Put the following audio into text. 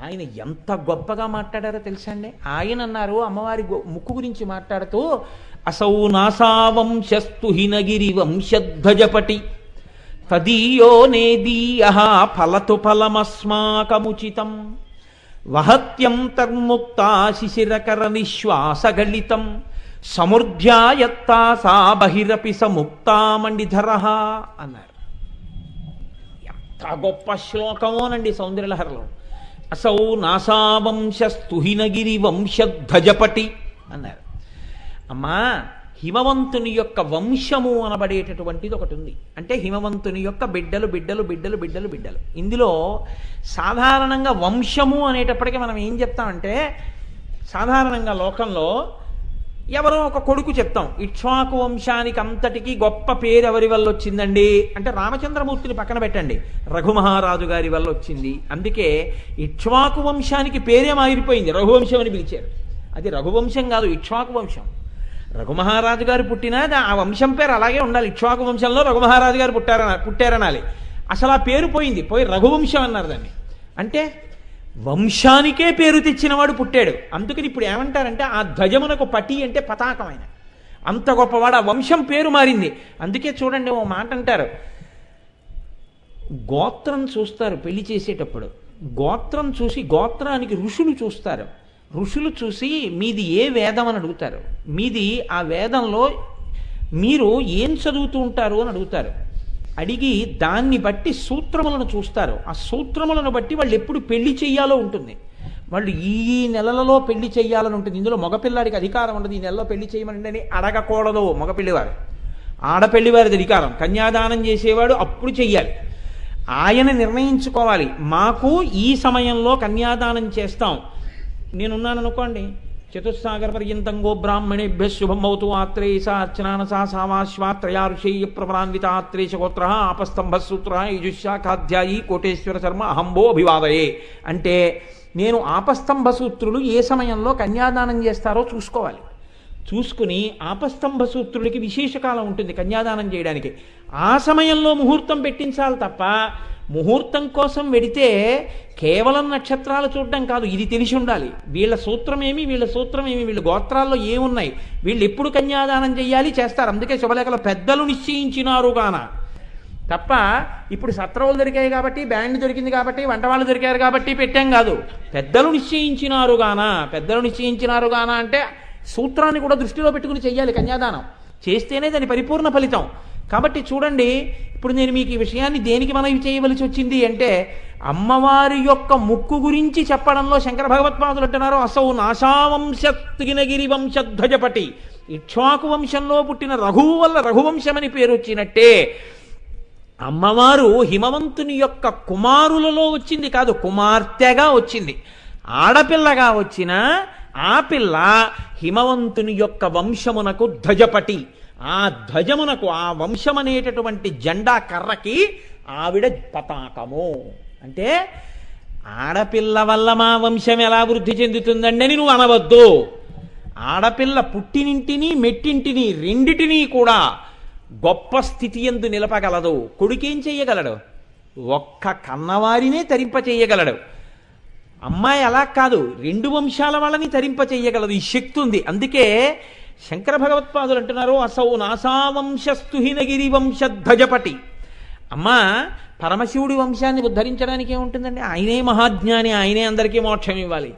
ఆయన ఎంత గొప్పగా మాట్లాడారో తెలుసా అండి. ఆయన అన్నారు అమ్మవారి ముక్కు గురించి మాట్లాడుతూ, అసౌ నాసావంశస్తు హినగిరి వంశధ్వజపటి తదీయో నేదీయ ఫలతు ఫలమస్మాకముచితం వహత్యంతర్ముక్తా శిశిరకర నిశ్వాసగళితం సముర్ధ్యాయత్తా సా బహిరపి సముక్తామండిధర అన్నారు. ఎంత గొప్ప శ్లోకమోనండి సౌందర్యలహరిలో. అసౌ నాసావంశస్తు హినగిరి వంశధ్వజపటి అన్నారు. అమ్మా, హిమవంతుని యొక్క వంశము అనబడేటటువంటిది ఒకటి ఉంది. అంటే హిమవంతుని యొక్క బిడ్డలు బిడ్డలు బిడ్డలు బిడ్డలు బిడ్డలు. ఇందులో సాధారణంగా వంశము అనేటప్పటికీ మనం ఏం చెప్తామంటే, సాధారణంగా లోకంలో ఎవరో ఒక కొడుకు చెప్తాం, ఇక్ష్వాకు వంశానికి అంతటికీ గొప్ప పేరు ఎవరి వల్ల వచ్చిందండి అంటే రామచంద్రమూర్తిని పక్కన పెట్టండి, రఘుమహారాజు గారి వల్ల వచ్చింది. అందుకే ఇక్ష్వాకు వంశానికి పేరే మారిపోయింది, రఘువంశం అని పిలిచారు. అది రఘువంశం కాదు, ఇక్ష్వాకు వంశం. రఘుమహారాజు గారు పుట్టినా ఆ వంశం పేరు అలాగే ఉండాలి. ఇక్ష్వాకు వంశంలో రఘుమహారాజు గారు పుట్టారనాలి. అసలు ఆ పేరు పోయింది, పోయి రఘువంశం అన్నారు దాన్ని. అంటే వంశానికే పేరు తెచ్చినవాడు పుట్టాడు. అందుకని ఇప్పుడు ఏమంటారంటే ఆ ధ్వజమునకు పటి అంటే పతాకమైన అంత గొప్పవాడు. ఆ వంశం పేరు మారింది. అందుకే చూడండి ఓ మాట అంటారు, గోత్రం చూస్తారు పెళ్లి చేసేటప్పుడు. గోత్రం చూసి గోత్రానికి ఋషులు చూస్తారు. ఋషులు చూసి మీది ఏ వేదం అని అడుగుతారు. మీది ఆ వేదంలో మీరు ఏం చదువుతూ ఉంటారు అని అడుగుతారు. అడిగి దాన్ని బట్టి సూత్రములను చూస్తారు. ఆ సూత్రములను బట్టి వాళ్ళు ఎప్పుడు పెళ్లి చెయ్యాలో ఉంటుంది. వాళ్ళు ఈ నెలలలో పెళ్లి చెయ్యాలని ఉంటుంది. ఇందులో మగపిల్లాడికి అధికారం ఉండదు, ఈ నెలలో పెళ్లి చేయమని అడగకూడదు మగపిల్లివారు. ఆడపెళ్లివారిది అధికారం. కన్యాదానం చేసేవాడు అప్పుడు చెయ్యాలి. ఆయన నిర్ణయించుకోవాలి, మాకు ఈ సమయంలో కన్యాదానం చేస్తాం. నేనున్నాను అనుకోండి, చతుస్సాగర పర్యంతం గో బ్రాహ్మణేభ్య శుభం అవుతూ ఆత్రేయస అర్చనానసా సామాశ్వాత్రయా ఋషేయ ప్రవరాన్విత ఆత్రేయశగోత్ర ఆపస్తంభసూత్ర యజుశాఖాధ్యాయీ కోటేశ్వర శర్మ అహంబో అభివాదయే అంటే నేను ఆపస్తంభసూత్రులు ఏ సమయంలో కన్యాదానం చేస్తారో చూసుకోవాలి. చూసుకుని ఆపస్తంభసూత్రుడికి విశేషకాలం ఉంటుంది కన్యాదానం చేయడానికి. ఆ సమయంలో ముహూర్తం పెట్టించాలి తప్ప ముహూర్తం కోసం వెడితే కేవలం నక్షత్రాలు చూడడం కాదు, ఇది తెలిసి ఉండాలి. వీళ్ళ సూత్రం ఏమి, వీళ్ళ సూత్రం ఏమి, వీళ్ళ గోత్రాల్లో ఏమున్నాయి, వీళ్ళు ఎప్పుడు కన్యాదానం చేయాలి చేస్తారు. అందుకే శుభలేఖలో పెద్దలు నిశ్చయించినారు గాన తప్ప ఇప్పుడు సత్రవులు దొరికాయి కాబట్టి, బ్యాండ్ దొరికింది కాబట్టి, వంట వాళ్ళు దొరికారు కాబట్టి పెట్టాం కాదు. పెద్దలు నిశ్చయించినారు గాన. పెద్దలు నిశ్చయించినారు గాన అంటే సూత్రాన్ని కూడా దృష్టిలో పెట్టుకుని చెయ్యాలి కన్యాదానం. చేస్తేనే దాని పరిపూర్ణ ఫలితం. కాబట్టి చూడండి, ఇప్పుడు నేను మీకు ఈ విషయాన్ని దేనికి మనవి చేయవలసి వచ్చింది అంటే, అమ్మవారి యొక్క ముక్కు గురించి చెప్పడంలో శంకర భగవత్పాదులు అంటున్నారు, అసౌ నాశావంశగిరి వంశధ్వజపటి. ఇక్ష్వాకు వంశంలో పుట్టిన రఘువు వల్ల రఘువంశమని పేరు వచ్చినట్టే అమ్మవారు హిమవంతుని యొక్క కుమారులలో వచ్చింది కాదు, కుమార్తెగా వచ్చింది. ఆడపిల్లగా వచ్చిన ఆ పిల్ల హిమవంతుని యొక్క వంశమునకు ధ్వజపటి. ఆ ధ్వజమునకు, ఆ వంశమనేటటువంటి జెండా కర్రకి ఆవిడ పతాకము. అంటే ఆడపిల్ల వల్ల మా వంశం ఎలా వృద్ధి చెందుతుందండి అని నువ్వు అనవద్దు. ఆడపిల్ల పుట్టినింటిని మెట్టింటిని రెండిటినీ కూడా గొప్ప స్థితి యందు నిలపగలదు. కొడుకేం చెయ్యగలడు? ఒక్క కన్నవారినే తరింప చెయ్యగలడు. అమ్మాయి అలా కాదు, రెండు వంశాల వాళ్ళని తరింప చెయ్యగలదు. ఈ శక్తి ఉంది. అందుకే శంకర భగవత్పాదులు అంటున్నారు, అసౌ నాసావంశస్తు హినగిరి వంశధ్వజపటి. అమ్మా, పరమశివుడి వంశాన్ని ఉద్ధరించడానికి ఏముంటుందండి? ఆయనే మహాజ్ఞాని, ఆయనే అందరికీ మోక్షం ఇవ్వాలి.